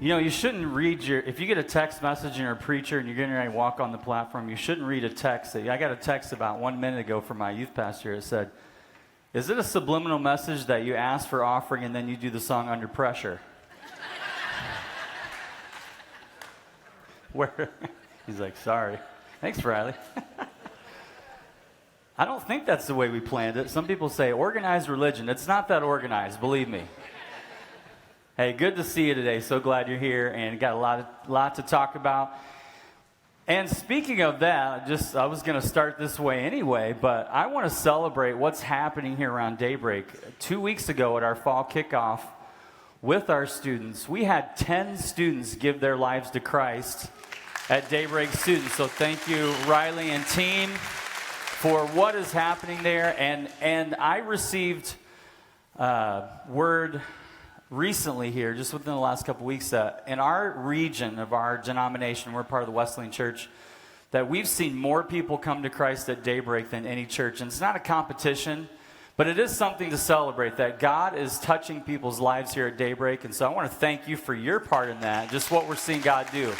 You know, you shouldn't read if you get a text message and you're a preacher and you're getting ready to walk on the platform, you shouldn't read a text. I got a text about 1 minute ago from my youth pastor. It said, "Is it a subliminal message that you ask for offering and then you do the song Under Pressure?" Where he's like, "Sorry. Thanks, Riley." I don't think that's the way we planned it. Some people say organized religion. It's not that organized, believe me. Hey, good to see you today. So glad you're here and got a lot to talk about. And speaking of that, I was going to start this way anyway, but I want to celebrate what's happening here around Daybreak. 2 weeks ago at our fall kickoff with our students, we had 10 students give their lives to Christ at Daybreak Students. So thank you, Riley and team, for what is happening there. And I received word recently here, just within the last couple weeks, that in our region of our denomination, we're part of the Wesleyan Church, that we've seen more people come to Christ at Daybreak than any church. And it's not a competition, but it is something to celebrate, that God is touching people's lives here at Daybreak. And so I want to thank you for your part in that, just what we're seeing God do.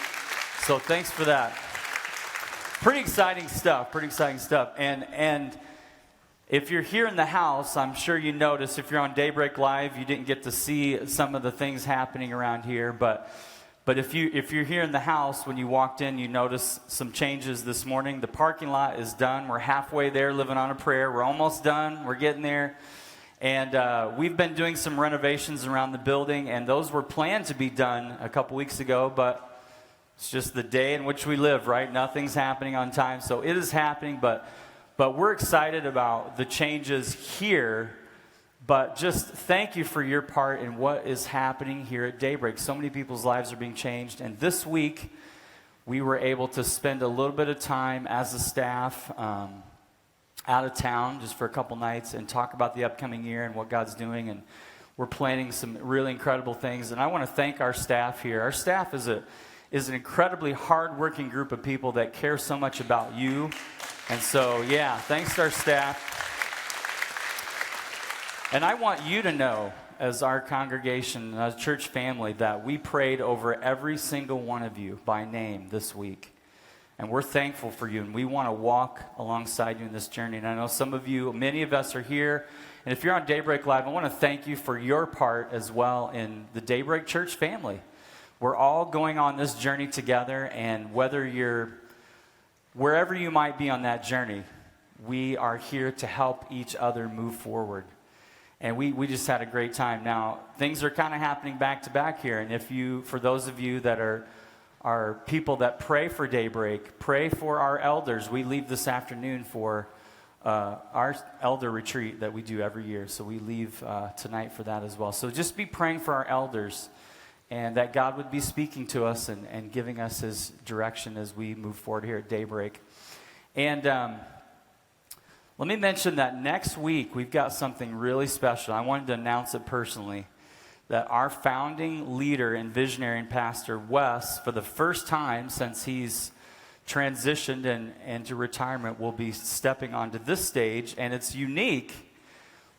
So thanks for that. Pretty exciting stuff. And if you're here in the house, I'm sure you noticed, if you're on Daybreak Live, you didn't get to see some of the things happening around here. But if you're here in the house, when you walked in, you noticed some changes this morning. The parking lot is done. We're halfway there, living on a prayer. We're almost done. We're getting there. And we've been doing some renovations around the building, and those were planned to be done a couple weeks ago, but it's just the day in which we live, right? Nothing's happening on time. So it is happening, but we're excited about the changes here. But just thank you for your part in what is happening here at Daybreak. So many people's lives are being changed. And this week, we were able to spend a little bit of time as a staff out of town just for a couple nights and talk about the upcoming year and what God's doing. And we're planning some really incredible things. And I want to thank our staff here. Our staff is an incredibly hardworking group of people that care so much about you. And so, yeah, thanks to our staff. And I want you to know, as our congregation, as church family, that we prayed over every single one of you by name this week. And we're thankful for you, and we want to walk alongside you in this journey. And I know some of you, many of us are here. And if you're on Daybreak Live, I want to thank you for your part as well in the Daybreak Church family. We're all going on this journey together, and wherever you might be on that journey, we are here to help each other move forward. And we just had a great time. Now, things are kind of happening back to back here. And for those of you that are people that pray for Daybreak, pray for our elders. We leave this afternoon for our elder retreat that we do every year. So we leave tonight for that as well. So just be praying for our elders, and that God would be speaking to us and giving us his direction as we move forward here at Daybreak. And let me mention that next week we've got something really special. I wanted to announce it personally, that our founding leader and visionary and pastor, Wes, for the first time since he's transitioned into retirement, will be stepping onto this stage. And it's unique.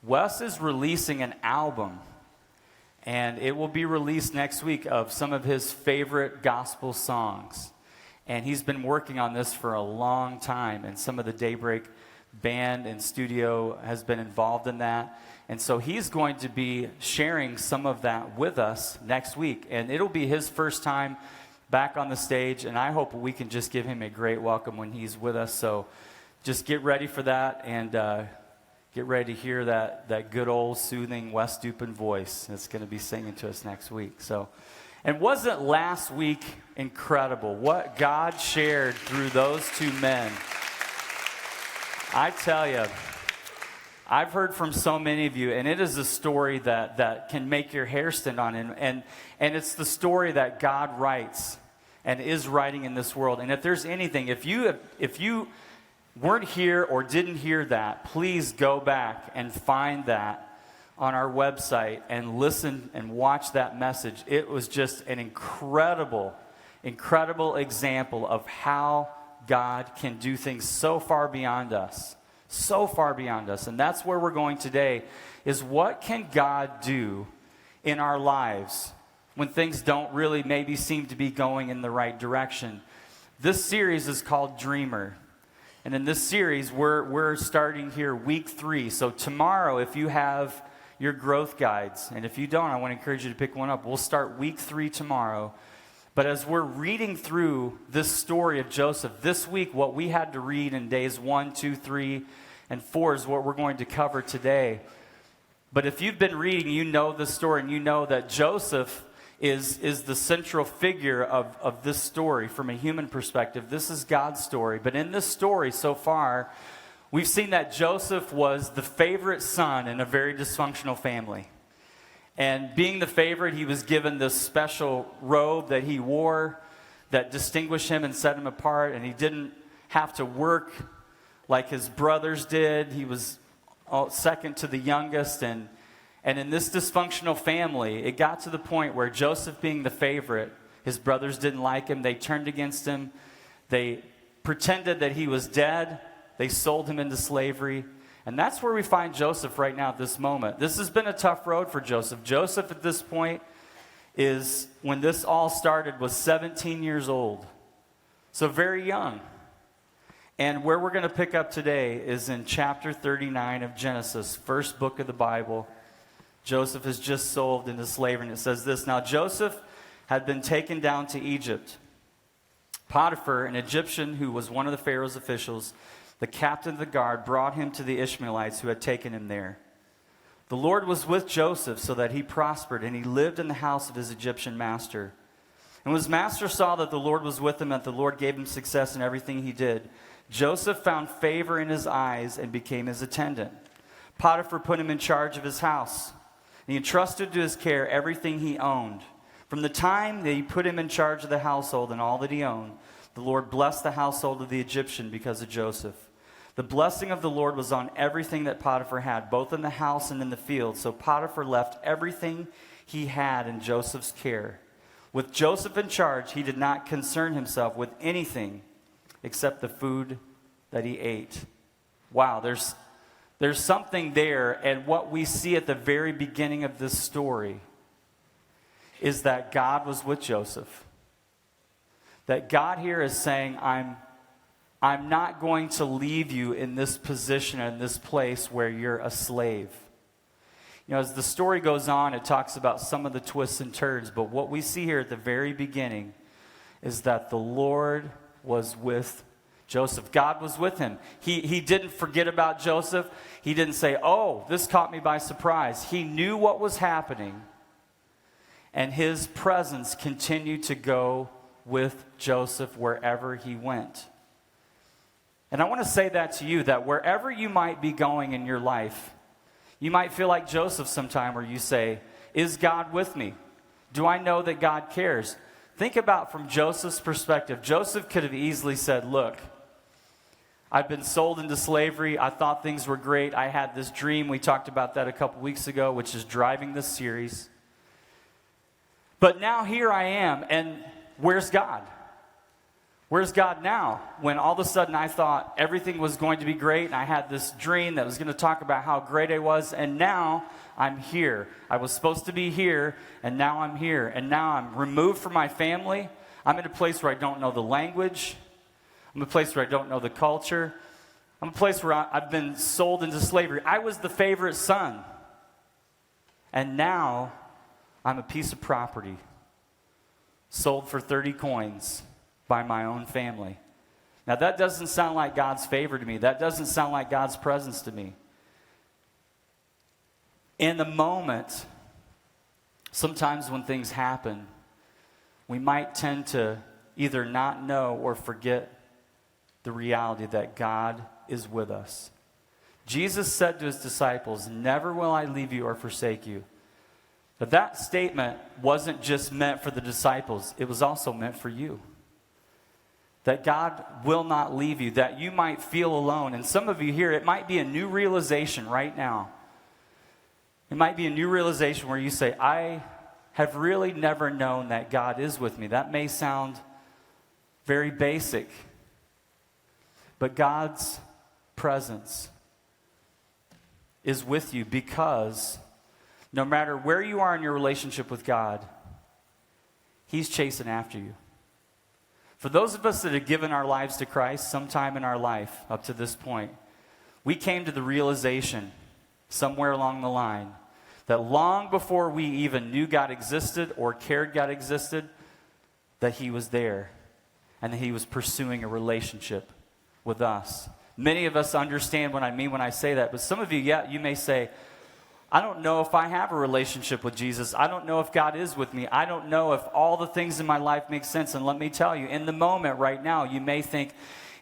Wes is releasing an album, and it will be released next week, of some of his favorite gospel songs. And he's been working on this for a long time, and some of the Daybreak band and studio has been involved in that. And so he's going to be sharing some of that with us next week. And it'll be his first time back on the stage, and I hope we can just give him a great welcome when he's with us. So just get ready for that, and get ready to hear that good old soothing Wes Dupin voice that's going to be singing to us next week. So, and wasn't last week incredible? What God shared through those two men. I tell you, I've heard from so many of you, and it is a story that can make your hair stand on end. And it's the story that God writes and is writing in this world. And if there's anything, if you weren't here or didn't hear that, please go back and find that on our website and listen and watch that message. It was just an incredible example of how God can do things so far beyond us. And that's where we're going today, is what can God do in our lives when things don't really maybe seem to be going in the right direction. This series is called Dreamer. And in this series, we're starting here week 3. So tomorrow, if you have your growth guides, and if you don't, I want to encourage you to pick one up. We'll start week 3 tomorrow. But as we're reading through this story of Joseph, this week, what we had to read in days 1, 2, 3, and 4 is what we're going to cover today. But if you've been reading, you know the story, and you know that Joseph is the central figure of this story from a human perspective. This is God's story. But in this story so far, we've seen that Joseph was the favorite son in a very dysfunctional family. And being the favorite, he was given this special robe that he wore that distinguished him and set him apart. And he didn't have to work like his brothers did. He was second to the youngest. And in this dysfunctional family, it got to the point where Joseph being the favorite, his brothers didn't like him. They turned against him. They pretended that he was dead. They sold him into slavery. And that's where we find Joseph right now at this moment. This has been a tough road for Joseph. Joseph at this point is, when this all started, was 17 years old. So very young. And where we're going to pick up today is in chapter 39 of Genesis, first book of the Bible. Joseph is just sold into slavery, and it says this: Now Joseph had been taken down to Egypt. Potiphar, an Egyptian who was one of the Pharaoh's officials, the captain of the guard, brought him to the Ishmaelites who had taken him there. The Lord was with Joseph so that he prospered, and he lived in the house of his Egyptian master. And when his master saw that the Lord was with him, that the Lord gave him success in everything he did, Joseph found favor in his eyes and became his attendant. Potiphar put him in charge of his house. And he entrusted to his care everything he owned. From the time that he put him in charge of the household and all that he owned, the Lord blessed the household of the Egyptian because of Joseph. The blessing of the Lord was on everything that Potiphar had, both in the house and in the field. So Potiphar left everything he had in Joseph's care. With Joseph in charge, he did not concern himself with anything except the food that he ate. Wow, there's something there, and what we see at the very beginning of this story is that God was with Joseph. That God here is saying, I'm not going to leave you in this position, in this place where you're a slave. You know, as the story goes on, it talks about some of the twists and turns, but what we see here at the very beginning is that the Lord was with Joseph. God was with him. He didn't forget about Joseph. He didn't say, oh, this caught me by surprise. He knew what was happening, and his presence continued to go with Joseph wherever he went. And I want to say that to you, that wherever you might be going in your life, you might feel like Joseph sometime, where you say, is God with me? Do I know that God cares? Think about from Joseph's perspective. Joseph could have easily said, look, I've been sold into slavery. I thought things were great. I had this dream. We talked about that a couple weeks ago, which is driving this series. But now here I am, and where's God? Where's God now? When all of a sudden I thought everything was going to be great, and I had this dream that was going to talk about how great I was, and now I'm here. I was supposed to be here, and now I'm here. And now I'm removed from my family. I'm in a place where I don't know the language. I'm in a place where I don't know the culture. I'm in a place where I've been sold into slavery. I was the favorite son. And now I'm a piece of property sold for 30 coins by my own family. Now that doesn't sound like God's favor to me. That doesn't sound like God's presence to me. In the moment, sometimes when things happen, we might tend to either not know or forget the reality that God is with us. Jesus said to his disciples, never will I leave you or forsake you. But that statement wasn't just meant for the disciples. It was also meant for you. That God will not leave you, that you might feel alone. And some of you here, it might be a new realization right now. It might be a new realization where you say, I have really never known that God is with me. That may sound very basic, but God's presence is with you, because no matter where you are in your relationship with God, He's chasing after you. For those of us that have given our lives to Christ sometime in our life up to this point, we came to the realization somewhere along the line that long before we even knew God existed or cared God existed, that he was there and that he was pursuing a relationship with us. Many of us understand what I mean when I say that, but some of you, you may say, I don't know if I have a relationship with Jesus. I don't know if God is with me. I don't know if all the things in my life make sense. And let me tell you, in the moment right now, you may think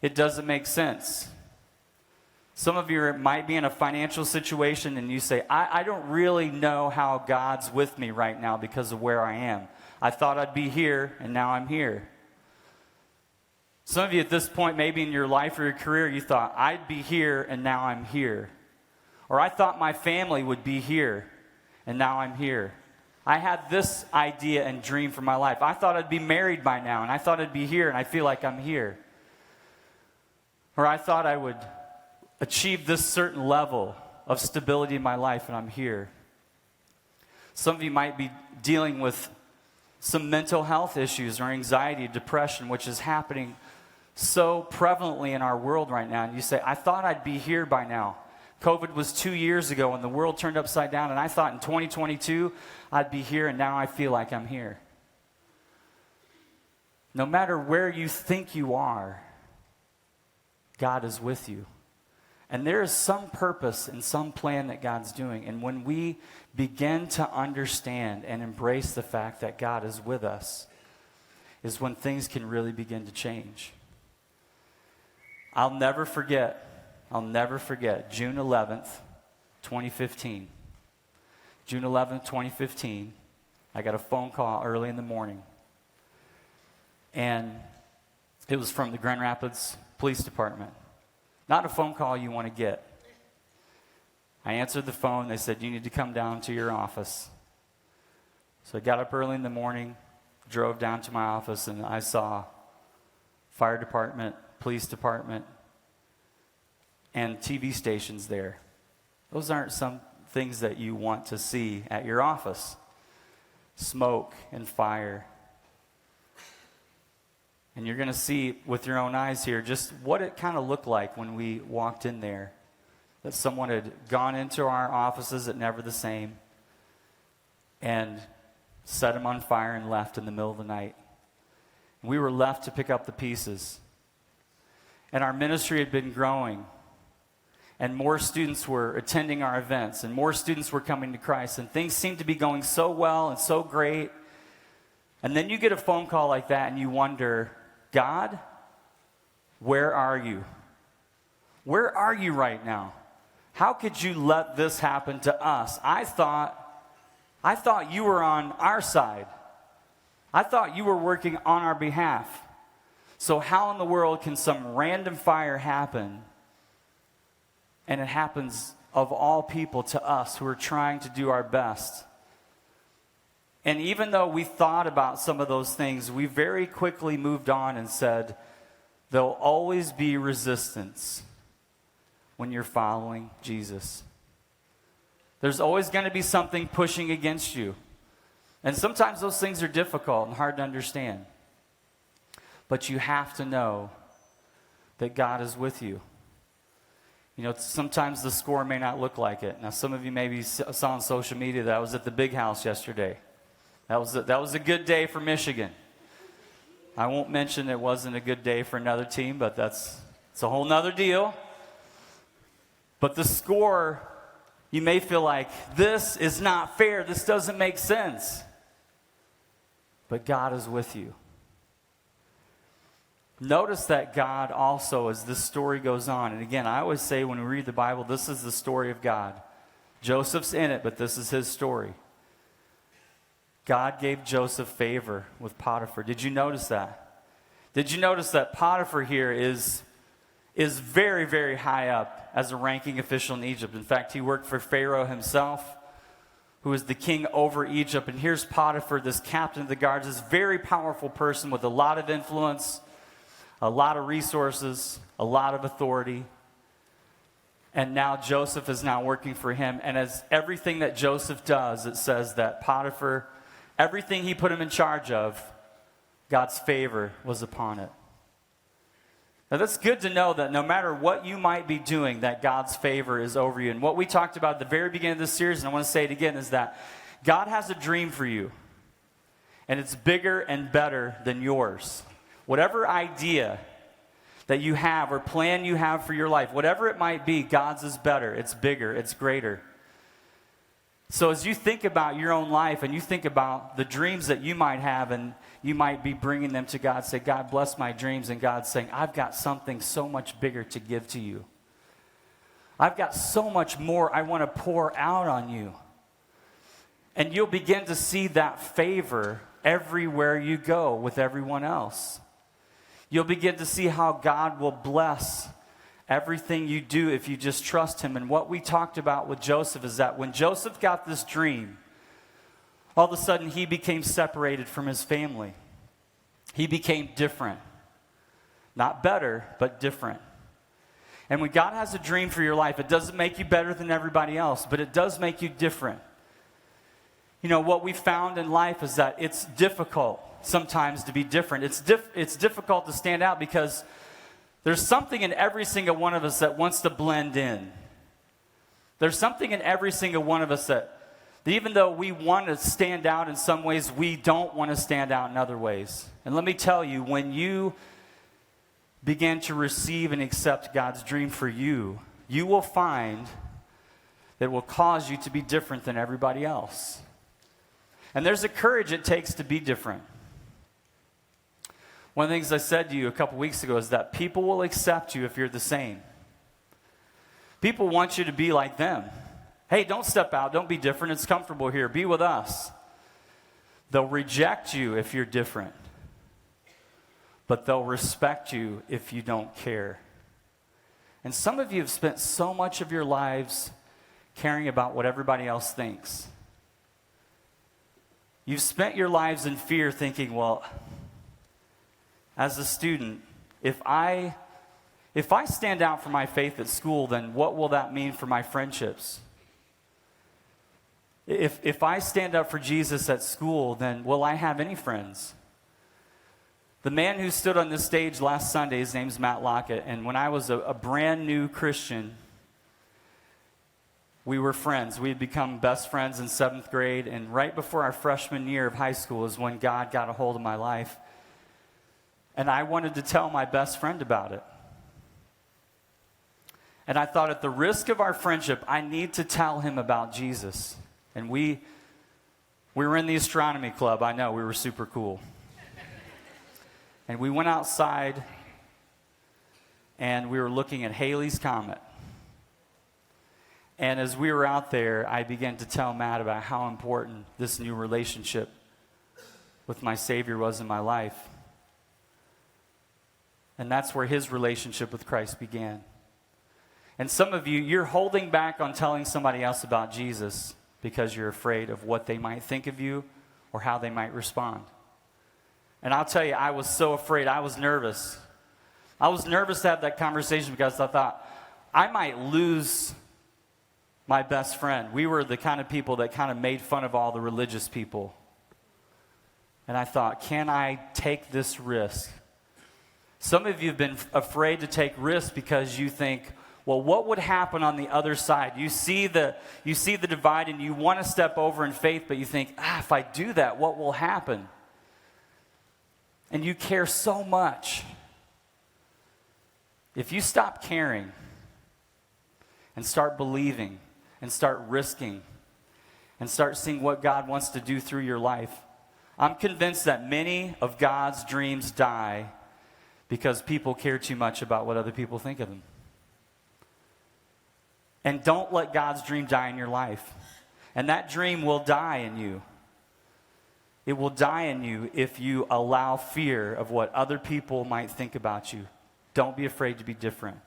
it doesn't make sense. Some of you might be in a financial situation and you say, I don't really know how God's with me right now because of where I am. I thought I'd be here and now I'm here. Some of you at this point, maybe in your life or your career, you thought, I'd be here and now I'm here. Or I thought my family would be here and now I'm here. I had this idea and dream for my life. I thought I'd be married by now and I thought I'd be here and I feel like I'm here. Or I thought I would achieve this certain level of stability in my life and I'm here. Some of you might be dealing with some mental health issues or anxiety, depression, which is happening so prevalently in our world right now. And you say, I thought I'd be here by now. COVID was 2 years ago and the world turned upside down, and I thought in 2022 I'd be here, and now I feel like I'm here. No matter where you think you are, God is with you. And there is some purpose and some plan that God's doing. And when we begin to understand and embrace the fact that God is with us, is when things can really begin to change. I'll never forget June 11th, 2015. June 11th, 2015, I got a phone call early in the morning. And it was from the Grand Rapids Police Department. Not a phone call you want to get. I answered the phone. They said, you need to come down to your office. So I got up early in the morning, drove down to my office, and I saw fire department, police department, and TV stations there. Those aren't some things that you want to see at your office. Smoke and fire. And you're going to see with your own eyes here just what it kind of looked like when we walked in there. That someone had gone into our offices at Never the Same and set them on fire and left in the middle of the night. We were left to pick up the pieces. And our ministry had been growing. And more students were attending our events. And more students were coming to Christ. And things seemed to be going so well and so great. And then you get a phone call like that and you wonder, God, where are you? Where are you right now? How could you let this happen to us? I thought you were on our side. I thought you were working on our behalf. So how in the world can some random fire happen? And it happens of all people to us who are trying to do our best. And even though we thought about some of those things, we very quickly moved on and said, there'll always be resistance when you're following Jesus. There's always going to be something pushing against you. And sometimes those things are difficult and hard to understand. But you have to know that God is with you. You know, sometimes the score may not look like it. Now, some of you maybe saw on social media that I was at the Big House yesterday. That was a good day for Michigan. I won't mention it wasn't a good day for another team, but it's a whole nother deal. But the score, you may feel like, this is not fair. This doesn't make sense. But God is with you. Notice that God also, as this story goes on, and again, I always say when we read the Bible, this is the story of God. Joseph's in it, but this is his story. God gave Joseph favor with Potiphar. Did you notice that? Did you notice that Potiphar here is very, very high up as a ranking official in Egypt? In fact, he worked for Pharaoh himself, who was the king over Egypt. And here's Potiphar, this captain of the guards, this very powerful person with a lot of influence, a lot of resources, a lot of authority. And now Joseph is now working for him. And as everything that Joseph does, it says that Potiphar, everything he put him in charge of, God's favor was upon it. Now that's good to know that no matter what you might be doing, that God's favor is over you. And what we talked about at the very beginning of this series, and I want to say it again, is that God has a dream for you. And it's bigger and better than yours. Whatever idea that you have or plan you have for your life, whatever it might be, God's is better, it's bigger, it's greater. So as you think about your own life and you think about the dreams that you might have and you might be bringing them to God, say, God, bless my dreams. And God's saying, I've got something so much bigger to give to you. I've got so much more I want to pour out on you. And you'll begin to see that favor everywhere you go with everyone else. You'll begin to see how God will bless everything you do if you just trust him. And what we talked about with Joseph is that when Joseph got this dream, all of a sudden he became separated from his family. He became different. Not better, but different. And when God has a dream for your life, it doesn't make you better than everybody else, but it does make you different. You know, what we found in life is that it's difficult sometimes to be different. It's difficult to stand out because there's something in every single one of us that wants to blend in. There's something in every single one of us that even though we want to stand out in some ways, we don't want to stand out in other ways. And let me tell you, when you begin to receive and accept God's dream for you, you will find that it will cause you to be different than everybody else. And there's a courage it takes to be different. One of the things I said to you a couple weeks ago is that people will accept you if you're the same. People want you to be like them. Hey, don't step out. Don't be different. It's comfortable here. Be with us. They'll reject you if you're different. But they'll respect you if you don't care. And some of you have spent so much of your lives caring about what everybody else thinks. You've spent your lives in fear thinking, well, as a student, if I stand out for my faith at school, then what will that mean for my friendships? If I stand up for Jesus at school, then will I have any friends? The man who stood on this stage last Sunday, his name's Matt Lockett, and when I was a brand new Christian, we were friends. We had become best friends in 7th grade, and right before our freshman year of high school is when God got a hold of my life. And I wanted to tell my best friend about it. And I thought, at the risk of our friendship, I need to tell him about Jesus. And we were in the astronomy club. I know, we were super cool. And we went outside, and we were looking at Halley's Comet. And as we were out there, I began to tell Matt about how important this new relationship with my Savior was in my life. And that's where his relationship with Christ began. And some of you, you're holding back on telling somebody else about Jesus because you're afraid of what they might think of you or how they might respond. And I'll tell you, I was so afraid. I was nervous. I was nervous to have that conversation because I thought, I might lose my best friend. We were the kind of people that kind of made fun of all the religious people. And I thought, can I take this risk? Some of you have been afraid to take risks because you think, well, what would happen on the other side? You see the divide and you want to step over in faith, but you think, if I do that, what will happen? And you care so much. If you stop caring and start believing and start risking and start seeing what God wants to do through your life, I'm convinced that many of God's dreams die because people care too much about what other people think of them. And don't let God's dream die in your life. And that dream will die in you. It will die in you if you allow fear of what other people might think about you. Don't be afraid to be different.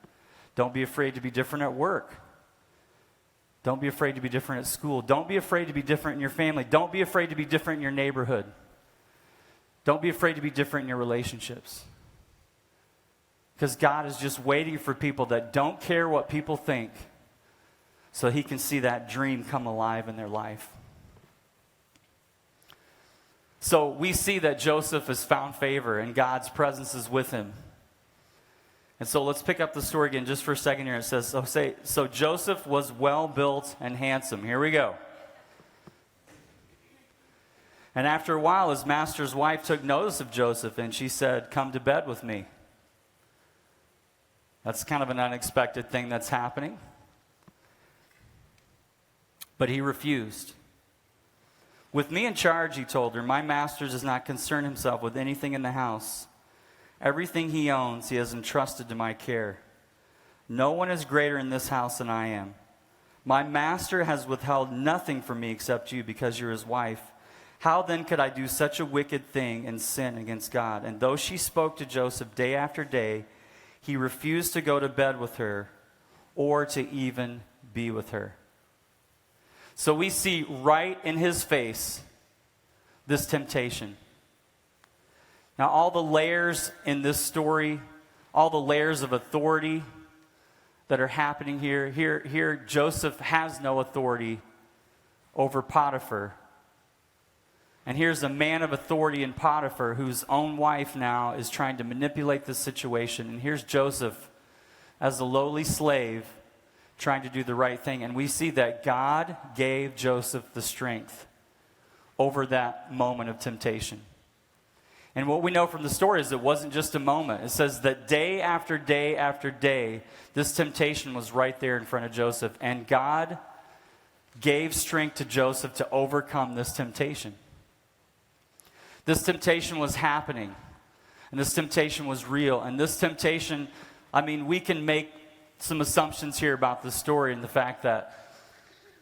Don't be afraid to be different at work. Don't be afraid to be different at school. Don't be afraid to be different in your family. Don't be afraid to be different in your neighborhood. Don't be afraid to be different in your relationships. Because God is just waiting for people that don't care what people think so he can see that dream come alive in their life. So we see that Joseph has found favor and God's presence is with him. And so let's pick up the story again just for a second here. It says, so Joseph was well built and handsome. Here we go. And after a while, his master's wife took notice of Joseph, and she said, "Come to bed with me." That's kind of an unexpected thing that's happening. But he refused. "With me in charge," he told her, "my master does not concern himself with anything in the house. Everything he owns, he has entrusted to my care. No one is greater in this house than I am. My master has withheld nothing from me except you, because you're his wife. How then could I do such a wicked thing and sin against God?" And though she spoke to Joseph day after day, he refused to go to bed with her or to even be with her. So we see right in his face this temptation. Now, all the layers in this story, all the layers of authority that are happening here, Joseph has no authority over Potiphar. And here's a man of authority in Potiphar whose own wife now is trying to manipulate the situation. And here's Joseph as a lowly slave trying to do the right thing. And we see that God gave Joseph the strength over that moment of temptation. And what we know from the story is it wasn't just a moment. It says that day after day after day, this temptation was right there in front of Joseph. And God gave strength to Joseph to overcome this temptation. This temptation was happening, and this temptation was real. And this temptation, we can make some assumptions here about this story and the fact that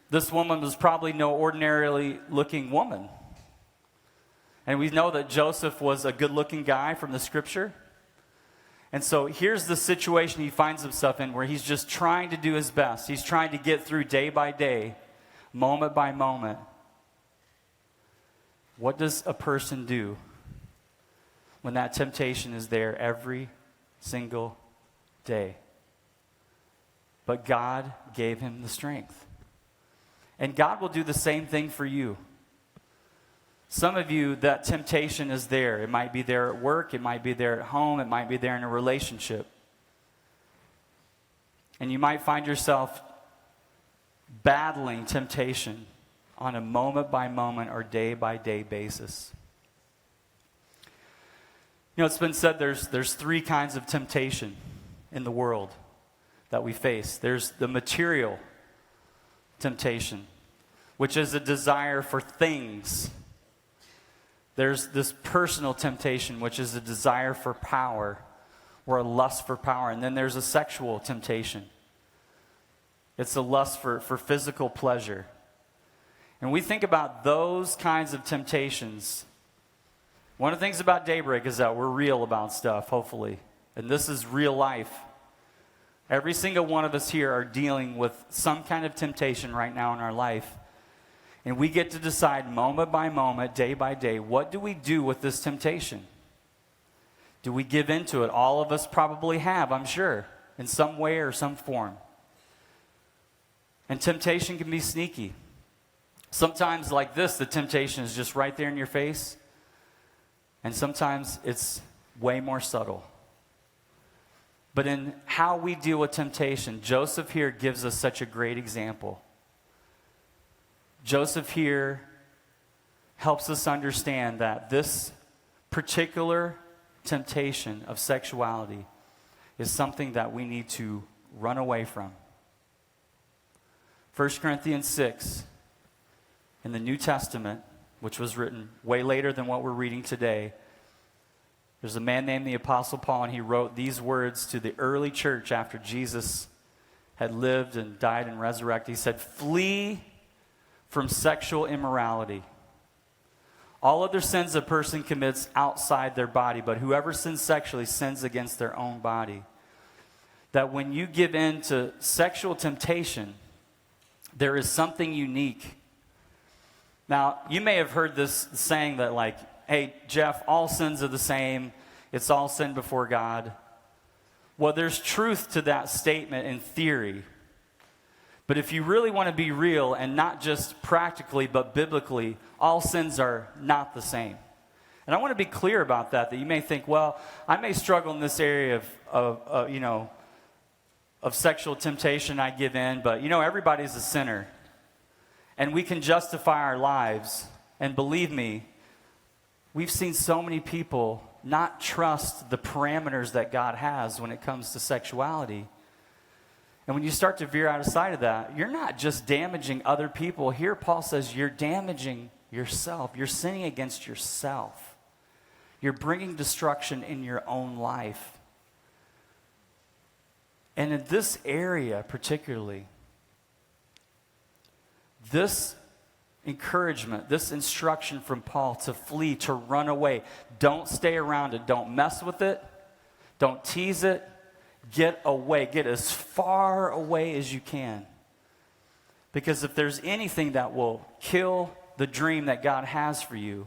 this woman was probably no ordinarily looking woman. And we know that Joseph was a good-looking guy from the scripture. And so here's the situation he finds himself in where he's just trying to do his best. He's trying to get through day by day, moment by moment. What does a person do when that temptation is there every single day? But God gave him the strength. And God will do the same thing for you. Some of you, that temptation is there. It might be there at work. It might be there at home. It might be there in a relationship. And you might find yourself battling temptation on a moment-by-moment or day-by-day basis. It's been said there's three kinds of temptation in the world that we face. There's the material temptation, which is a desire for things. There's this personal temptation, which is a desire for power or a lust for power. And then there's a sexual temptation. It's a lust for physical pleasure. And we think about those kinds of temptations. One of the things about Daybreak is that we're real about stuff, hopefully. And this is real life. Every single one of us here are dealing with some kind of temptation right now in our life. And we get to decide moment by moment, day by day, what do we do with this temptation? Do we give in to it? All of us probably have, I'm sure, in some way or some form. And temptation can be sneaky. Sometimes, like this, the temptation is just right there in your face. And sometimes it's way more subtle. But in how we deal with temptation, Joseph here gives us such a great example. Joseph here helps us understand that this particular temptation of sexuality is something that we need to run away from. 1 Corinthians 6, in the New Testament, which was written way later than what we're reading today, there's a man named the Apostle Paul, and he wrote these words to the early church after Jesus had lived and died and resurrected. He said, "Flee from sexual immorality. All other sins a person commits outside their body, but whoever sins sexually sins against their own body." That when you give in to sexual temptation, there is something unique. Now, you may have heard this saying that like, "Hey, Jeff, all sins are the same. It's all sin before God." Well, there's truth to that statement in theory. But if you really want to be real, and not just practically, but biblically, all sins are not the same. And I want to be clear about that you may think, well, I may struggle in this area of sexual temptation, I give in, but everybody's a sinner. And we can justify our lives. And believe me, we've seen so many people not trust the parameters that God has when it comes to sexuality. And when you start to veer out of sight of that, you're not just damaging other people. Here Paul says you're damaging yourself. You're sinning against yourself. You're bringing destruction in your own life. And in this area particularly, this encouragement, this instruction from Paul to flee, to run away, don't stay around it, don't mess with it, don't tease it, get away, get as far away as you can. Because if there's anything that will kill the dream that God has for you,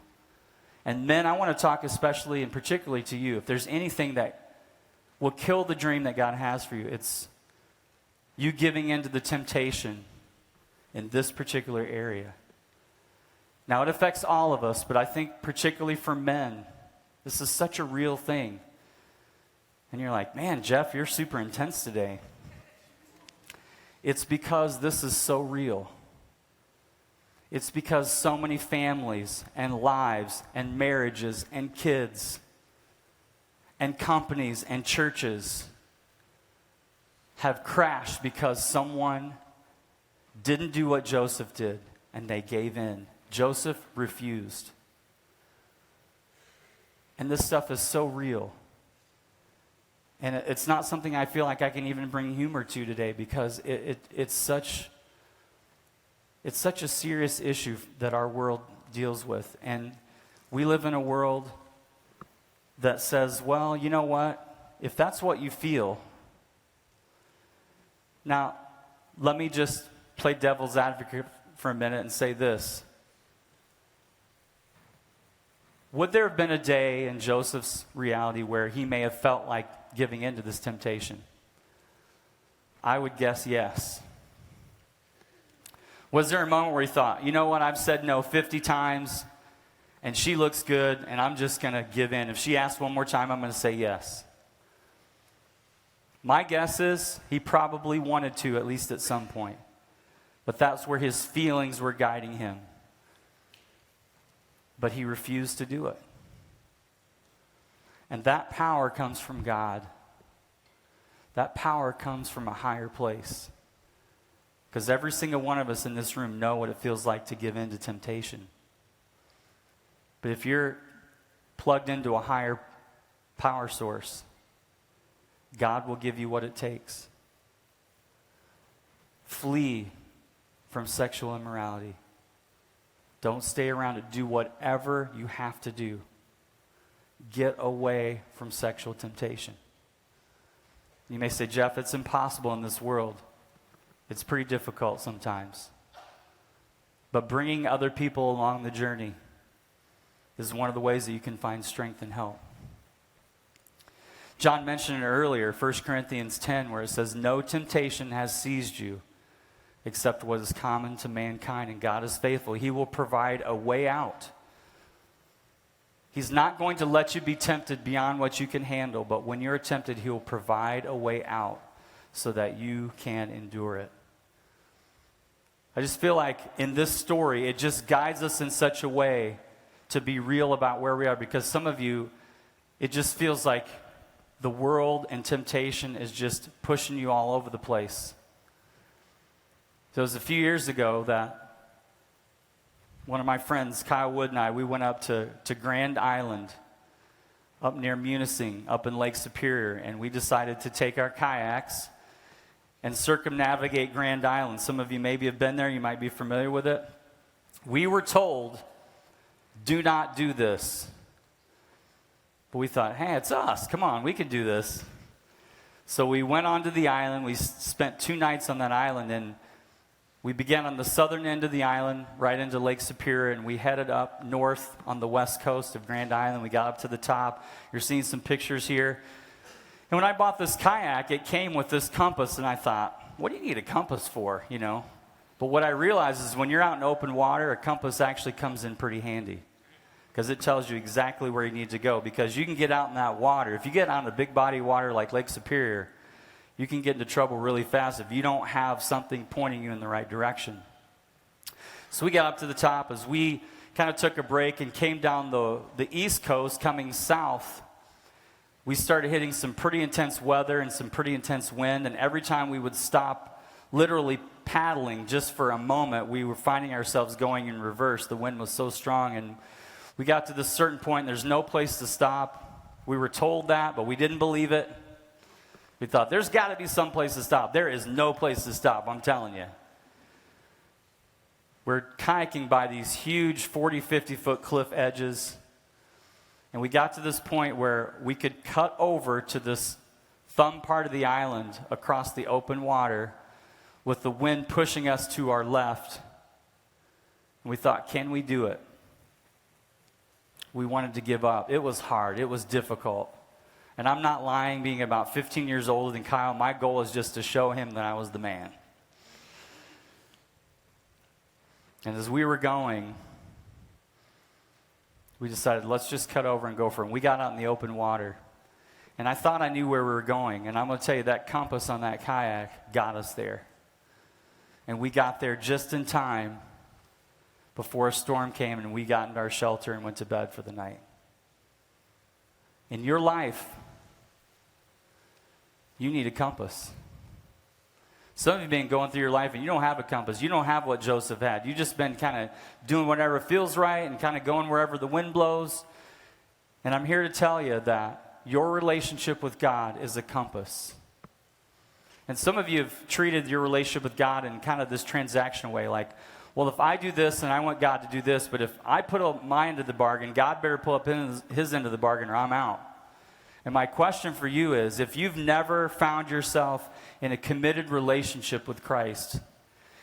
and men, I want to talk especially and particularly to you, if there's anything that will kill the dream that God has for you, it's you giving into the temptation in this particular area. Now, it affects all of us, but I think particularly for men, this is such a real thing. And you're like, man, Jeff, you're super intense today. It's because this is so real. It's because so many families and lives and marriages and kids and companies and churches have crashed because someone didn't do what Joseph did and they gave in. Joseph refused. And this stuff is so real. And it's not something I feel like I can even bring humor to today because it's such a serious issue that our world deals with. And we live in a world that says, well, you know what? If that's what you feel. Now, let me just play devil's advocate for a minute and say this. Would there have been a day in Joseph's reality where he may have felt like giving in to this temptation? I would guess yes. Was there a moment where he thought, you know what, I've said no 50 times, and she looks good, and I'm just going to give in. If she asks one more time, I'm going to say yes. My guess is he probably wanted to, at least at some point. But that's where his feelings were guiding him. But he refused to do it. And that power comes from God. That power comes from a higher place. Because every single one of us in this room know what it feels like to give in to temptation. But if you're plugged into a higher power source, God will give you what it takes. Flee from sexual immorality. Don't stay around it. Do whatever you have to do. Get away from sexual temptation. You may say, Jeff, it's impossible in this world. It's pretty difficult sometimes. But bringing other people along the journey is one of the ways that you can find strength and help. John mentioned it earlier, 1 Corinthians 10, where it says, no temptation has seized you except what is common to mankind, and God is faithful. He will provide a way out. He's not going to let you be tempted beyond what you can handle, but when you're tempted, He will provide a way out so that you can endure it. I just feel like in this story, it just guides us in such a way to be real about where we are, because some of you, it just feels like the world and temptation is just pushing you all over the place. So it was a few years ago that one of my friends, Kyle Wood, and I, we went up to Grand Island, up near Munising, up in Lake Superior, and we decided to take our kayaks and circumnavigate Grand Island. Some of you maybe have been there, you might be familiar with it. We were told, do not do this. But we thought, hey, it's us, come on, we can do this. So we went onto the island, we spent 2 nights on that island, and we began on the southern end of the island, right into Lake Superior, and we headed up north on the west coast of Grand Island. We got up to the top. You're seeing some pictures here. And when I bought this kayak, it came with this compass, and I thought, what do you need a compass for, you know? But what I realized is when you're out in open water, a compass actually comes in pretty handy, because it tells you exactly where you need to go. Because you can get out in that water. If you get out in a big body of water like Lake Superior, you can get into trouble really fast if you don't have something pointing you in the right direction. So we got up to the top. As we kind of took a break and came down the east coast coming south, we started hitting some pretty intense weather and some pretty intense wind. And every time we would stop literally paddling just for a moment, we were finding ourselves going in reverse. The wind was so strong. And we got to this certain point, and there's no place to stop. We were told that, but we didn't believe it. We thought, there's got to be some place to stop. There is no place to stop, I'm telling you. We're kayaking by these huge 40, 50-foot cliff edges. And we got to this point where we could cut over to this thumb part of the island across the open water with the wind pushing us to our left. And we thought, can we do it? We wanted to give up. It was hard. It was difficult. And I'm not lying, being about 15 years older than Kyle. My goal is just to show him that I was the man. And as we were going, we decided, let's just cut over and go for it. And we got out in the open water. And I thought I knew where we were going. And I'm going to tell you, that compass on that kayak got us there. And we got there just in time before a storm came, and we got into our shelter and went to bed for the night. In your life, you need a compass. Some of you have been going through your life and you don't have a compass. You don't have what Joseph had. You've just been kind of doing whatever feels right and kind of going wherever the wind blows. And I'm here to tell you that your relationship with God is a compass. And some of you have treated your relationship with God in kind of this transactional way, like, well, if I do this and I want God to do this, but if I put up my end of the bargain, God better pull up his end of the bargain or I'm out. And my question for you is, if you've never found yourself in a committed relationship with Christ,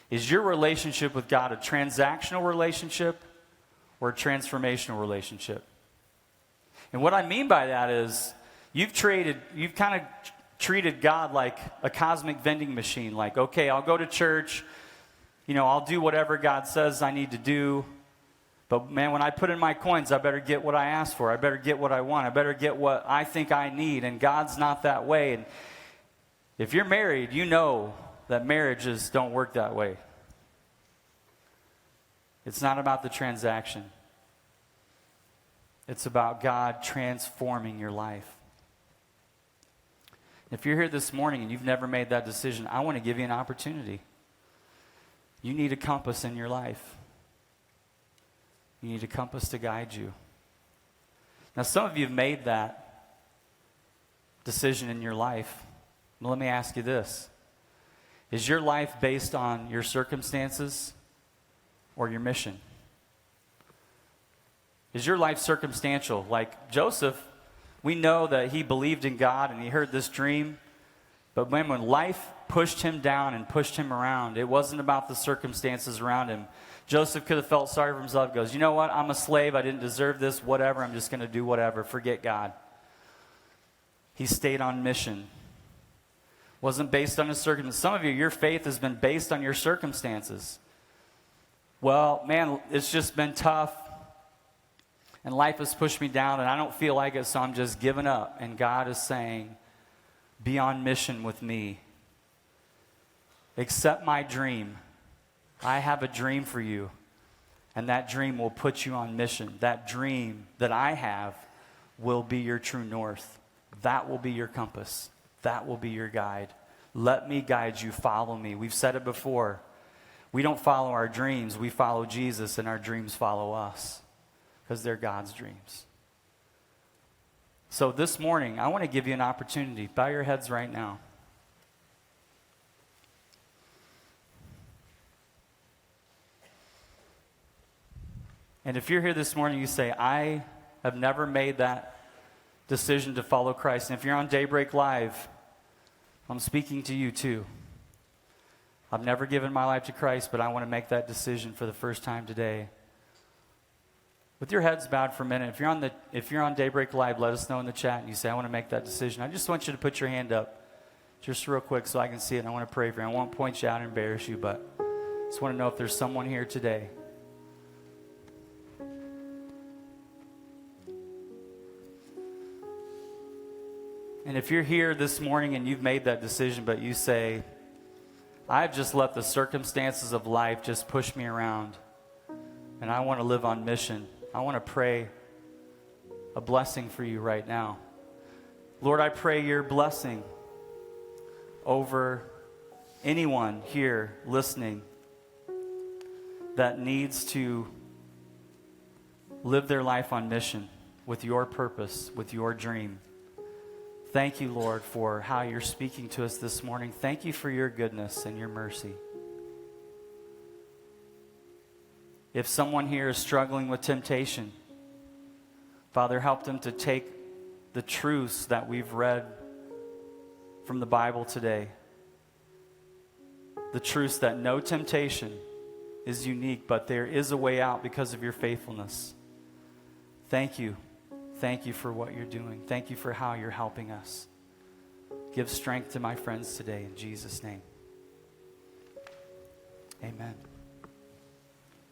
is your relationship with God a transactional relationship or a transformational relationship? And what I mean by that is, you've kind of treated God like a cosmic vending machine. Like, okay, I'll go to church, I'll do whatever God says I need to do. But man, when I put in my coins, I better get what I ask for. I better get what I want. I better get what I think I need. And God's not that way. And if you're married, you know that marriages don't work that way. It's not about the transaction. It's about God transforming your life. If you're here this morning and you've never made that decision, I want to give you an opportunity. You need a compass in your life. You need a compass to guide you. Now, some of you have made that decision in your life. Well, let me ask you this. Is your life based on your circumstances or your mission? Is your life circumstantial? Like Joseph, we know that he believed in God and he heard this dream. But when life pushed him down and pushed him around, it wasn't about the circumstances around him. Joseph could have felt sorry for himself. He goes, you know what? I'm a slave. I didn't deserve this. Whatever. I'm just going to do whatever. Forget God. He stayed on mission. Wasn't based on his circumstances. Some of you, your faith has been based on your circumstances. Well, man, it's just been tough. And life has pushed me down and I don't feel like it, so I'm just giving up. And God is saying, be on mission with me. Accept my dream. I have a dream for you, and that dream will put you on mission. That dream that I have will be your true north. That will be your compass. That will be your guide. Let me guide you. Follow me. We've said it before. We don't follow our dreams. We follow Jesus, and our dreams follow us because they're God's dreams. So this morning, I want to give you an opportunity. Bow your heads right now. And if you're here this morning, you say, I have never made that decision to follow Christ. And if you're on Daybreak Live, I'm speaking to you too. I've never given my life to Christ, but I want to make that decision for the first time today. With your heads bowed for a minute, if you're on Daybreak Live, let us know in the chat and you say, I want to make that decision. I just want you to put your hand up just real quick so I can see it. And I want to pray for you. I won't point you out and embarrass you, but I just want to know if there's someone here today. And if you're here this morning and you've made that decision, but you say, I've just let the circumstances of life just push me around, and I want to live on mission, I want to pray a blessing for you right now. Lord, I pray your blessing over anyone here listening that needs to live their life on mission with your purpose, with your dream. Thank you, Lord, for how you're speaking to us this morning. Thank you for your goodness and your mercy. If someone here is struggling with temptation, Father, help them to take the truths that we've read from the Bible today. The truths that no temptation is unique, but there is a way out because of your faithfulness. Thank you. Thank you for what you're doing. Thank you for how you're helping us. Give strength to my friends today in Jesus' name. Amen.